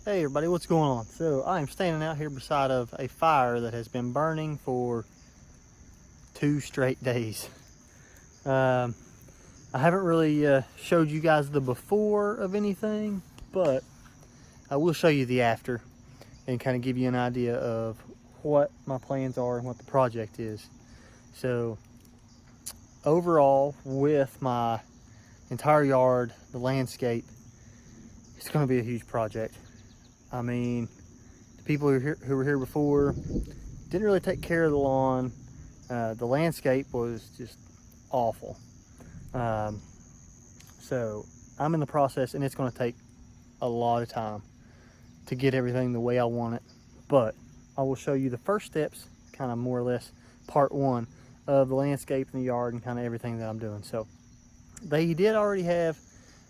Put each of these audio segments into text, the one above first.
Hey everybody, what's going on? So I am standing out here beside of a fire that has been burning for 2 straight days. I haven't really showed you guys the before of anything, but I will show you the after and kind of give you an idea of what my plans are and what the project is. So overall, with my entire yard, the landscape, it's going to be a huge project. I mean, the people who were here before didn't really take care of the lawn. The landscape was just awful. So I'm in the process, and it's going to take a lot of time to get everything the way I want it. But I will show you the first steps, kind of more or less part one of the landscape in the yard and kind of everything that I'm doing. So they did already have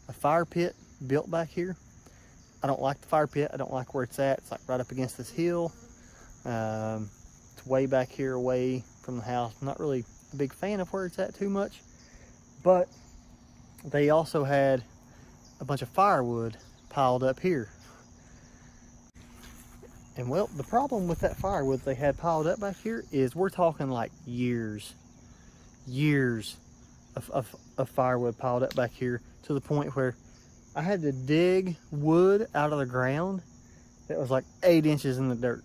a fire pit built back here. I don't like the fire pit. I don't like where it's at. It's like right up against this hill. It's way back here away from the house. I'm not really a big fan of where it's at too much. But they also had a bunch of firewood piled up here. And well, the problem with that firewood they had piled up back here is we're talking like years of firewood piled up back here, to the point where I had to dig wood out of the ground that was like 8 inches in the dirt.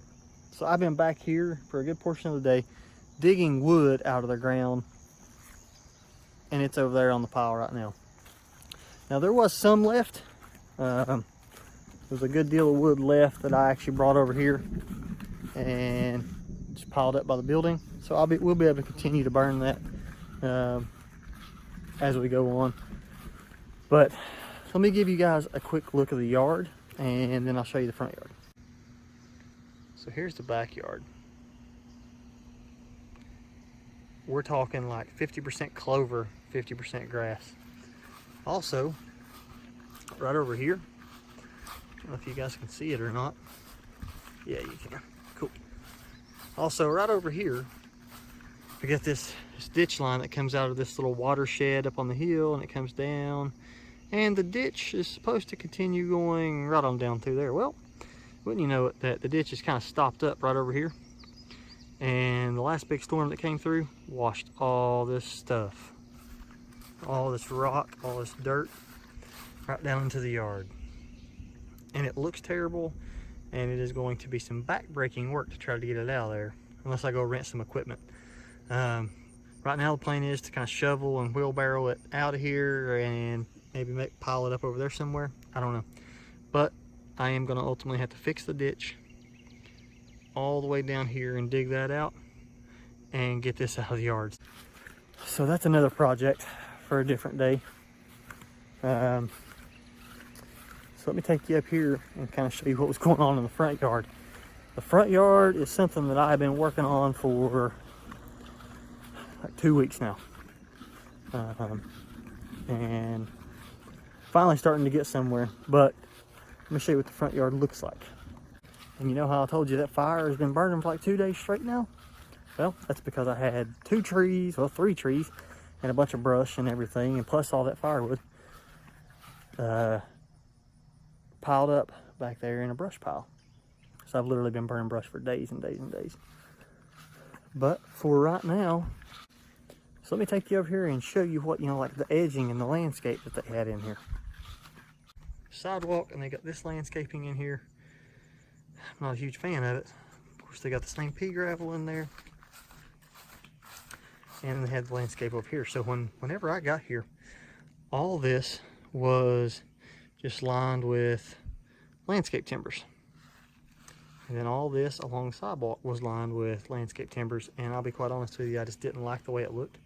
So I've been back here for a good portion of the day digging wood out of the ground, and it's over there on the pile right now. Now there was some left. There's a good deal of wood left that I actually brought over here and just piled up by the building. So we'll be able to continue to burn that as we go on. But let me give you guys a quick look of the yard, and then I'll show you the front yard. So here's the backyard. We're talking like 50% clover, 50% grass. Also, right over here, I don't know if you guys can see it or not. Yeah, you can. Cool. Also, right over here, we got this ditch line that comes out of this little watershed up on the hill, and it comes down. And the ditch is supposed to continue going right on down through there. Well, wouldn't you know it, that the ditch is kind of stopped up right over here. And the last big storm that came through washed all this stuff, all this rock, all this dirt, right down into the yard. And it looks terrible, and it is going to be some back-breaking work to try to get it out of there, unless I go rent some equipment. Right now the plan is to kind of shovel and wheelbarrow it out of here and maybe pile it up over there somewhere. I don't know. But I am going to ultimately have to fix the ditch all the way down here and dig that out and get this out of the yards. So that's another project for a different day. So let me take you up here and kind of show you what was going on in the front yard. The front yard is something that I've been working on for like 2 weeks now. And finally starting to get somewhere, but let me show you what the front yard looks like. And you know how I told you that fire has been burning for like 2 days straight now? Well, that's because I had 3 trees, and a bunch of brush and everything, and plus all that firewood piled up back there in a brush pile. So I've literally been burning brush for days and days and days. But for right now, so let me take you over here and show you what, like the edging and the landscape that they had in here. Sidewalk, and they got this landscaping in here. I'm not a huge fan of it. Of course, they got the same pea gravel in there. And they had the landscape up here. So whenever I got here, all this was just lined with landscape timbers. And then all this along the sidewalk was lined with landscape timbers. And I'll be quite honest with you, I just didn't like the way it looked.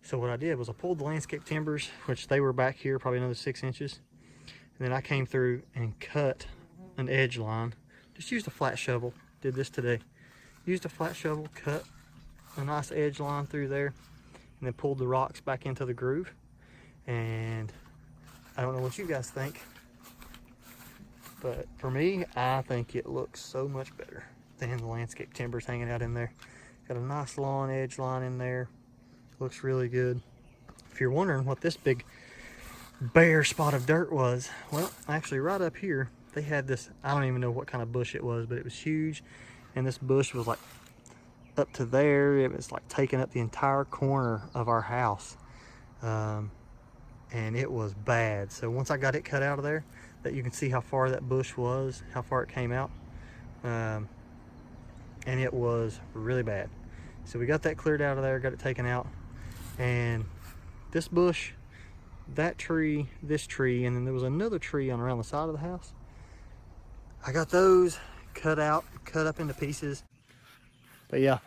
So what I did was I pulled the landscape timbers, which they were back here probably another 6 inches. And then I came through and cut an edge line. Just used a flat shovel. Did this today. Used a flat shovel, cut a nice edge line through there, and then pulled the rocks back into the groove. And I don't know what you guys think, but for me, I think it looks so much better than the landscape timbers hanging out in there. Got a nice long edge line in there. Looks really good. If you're wondering what this big bare spot of dirt was, well, actually right up here, they had this, I don't even know what kind of bush it was, but it was huge. And this bush was like up to there. It was like taking up the entire corner of our house. And it was bad. So once I got it cut out of there, that you can see how far that bush was, how far it came out. And it was really bad. So we got that cleared out of there, got it taken out. And this bush, that tree, this tree, and then there was another tree on around the side of the house. I got those cut out, cut up into pieces. But yeah,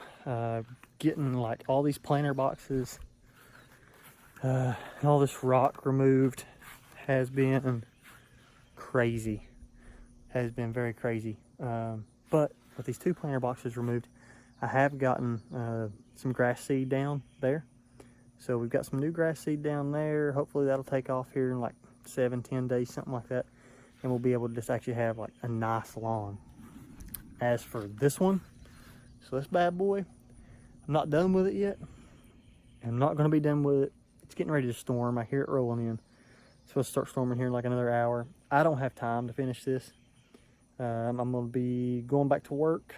getting like all these planter boxes, all this rock removed has been crazy. Has been very crazy. But with these 2 planter boxes removed, I have gotten some grass seed down there. So we've got some new grass seed down there. Hopefully that'll take off here in like 7-10 days, something like that. And we'll be able to just actually have like a nice lawn. As for this one, so this bad boy, I'm not done with it yet. I'm not gonna be done with it. It's getting ready to storm. I hear it rolling in. It's supposed to start storming here in like another hour. I don't have time to finish this. I'm gonna be going back to work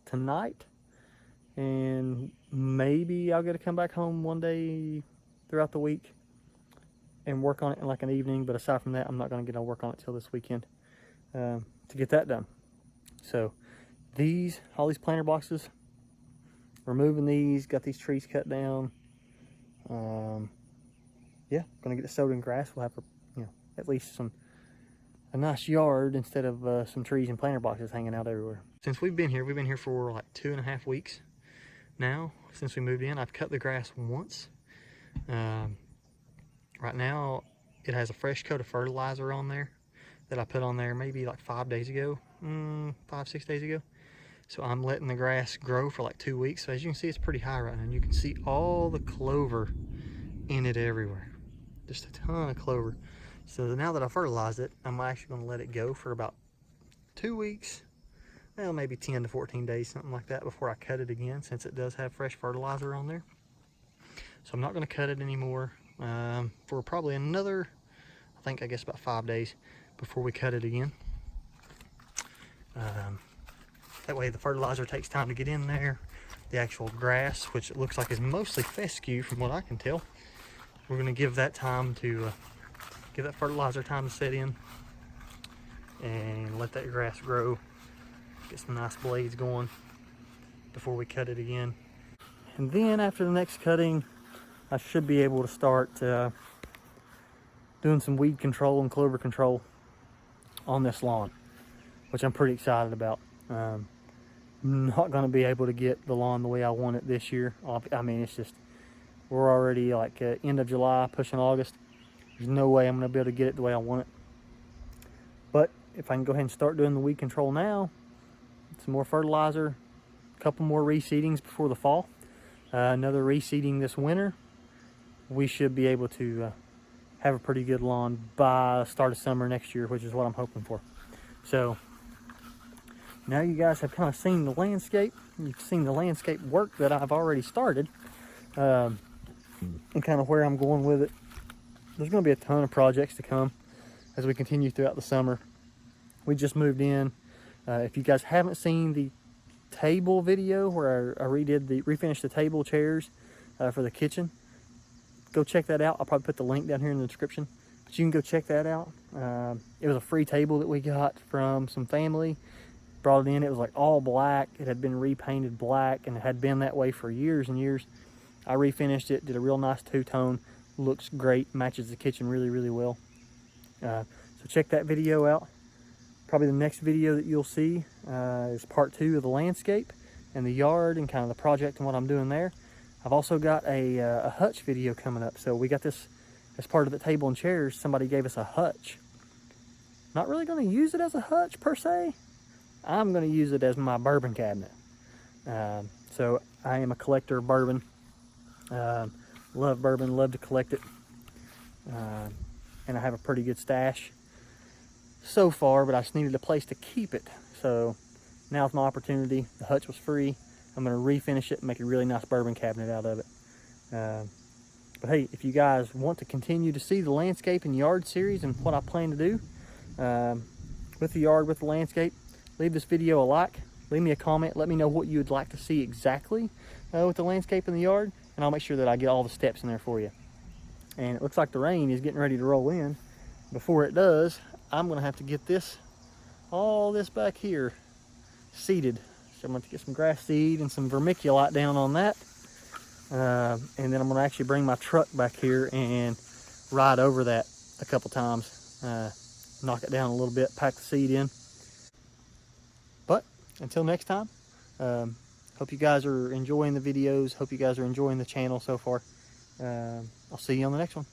tonight. And maybe I'll get to come back home one day throughout the week and work on it in like an evening. But aside from that, I'm not going to get to work on it till this weekend to get that done. So all these planter boxes, removing these, got these trees cut down. Yeah, going to get it sowed in grass. We'll have at least a nice yard instead of some trees and planter boxes hanging out everywhere. Since we've been here for like 2.5 weeks. Now, since we moved in, I've cut the grass once. Right now, it has a fresh coat of fertilizer on there that I put on there maybe like 5 days ago, 5-6 days ago. So I'm letting the grass grow for like 2 weeks. So as you can see, it's pretty high right now. And you can see all the clover in it everywhere. Just a ton of clover. So now that I fertilized it, I'm actually going to let it go for about 2 weeks. Well, maybe 10 to 14 days, something like that, before I cut it again, since it does have fresh fertilizer on there. So I'm not going to cut it anymore for probably another, I guess about 5 days before we cut it again. That way the fertilizer takes time to get in there. The actual grass, which it looks like is mostly fescue from what I can tell, we're going to give that time to, give that fertilizer time to set in and let that grass grow. Get some nice blades going before we cut it again. And then after the next cutting, I should be able to start doing some weed control and clover control on this lawn, which I'm pretty excited about. I'm not going to be able to get the lawn the way I want it this year. I mean, it's just, we're already like end of July, pushing August. There's no way I'm going to be able to get it the way I want it. But if I can go ahead and start doing the weed control now, some more fertilizer, a couple more reseedings before the fall, another reseeding this winter, we should be able to have a pretty good lawn by start of summer next year, which is what I'm hoping for. So now you guys have kind of seen the landscape. You've seen the landscape work that I've already started, and kind of where I'm going with it. There's going to be a ton of projects to come as we continue throughout the summer. We just moved in. If you guys haven't seen the table video where I refinished the table chairs for the kitchen, go check that out. I'll probably put the link down here in the description, but you can go check that out. It was a free table that we got from some family. Brought it in. It was like all black. It had been repainted black, and it had been that way for years and years. I refinished it, did a real nice two-tone. Looks great, matches the kitchen really, really well. So check that video out. Probably the next video that you'll see is part 2 of the landscape and the yard and kind of the project and what I'm doing there. I've also got a hutch video coming up. So we got this as part of the table and chairs. Somebody gave us a hutch. Not really going to use it as a hutch per se. I'm going to use it as my bourbon cabinet. So I am a collector of bourbon. Love bourbon, love to collect it. And I have a pretty good stash so far, but I just needed a place to keep it. So now's my opportunity. The hutch was free. I'm going to refinish it and make a really nice bourbon cabinet out of it. But hey, if you guys want to continue to see the landscape and yard series and what I plan to do, with the yard, with the landscape. Leave this video a like, leave me a comment, let me know what you would like to see exactly with the landscape in the yard, and I'll make sure that I get all the steps in there for you. And it looks like the rain is getting ready to roll in. Before it does, I'm gonna have to get all this back here seeded. So I'm going to get some grass seed and some vermiculite down on that. And then I'm going to actually bring my truck back here and ride over that a couple times. Knock it down a little bit, pack the seed in. But until next time, hope you guys are enjoying the videos. Hope you guys are enjoying the channel so far. I'll see you on the next one.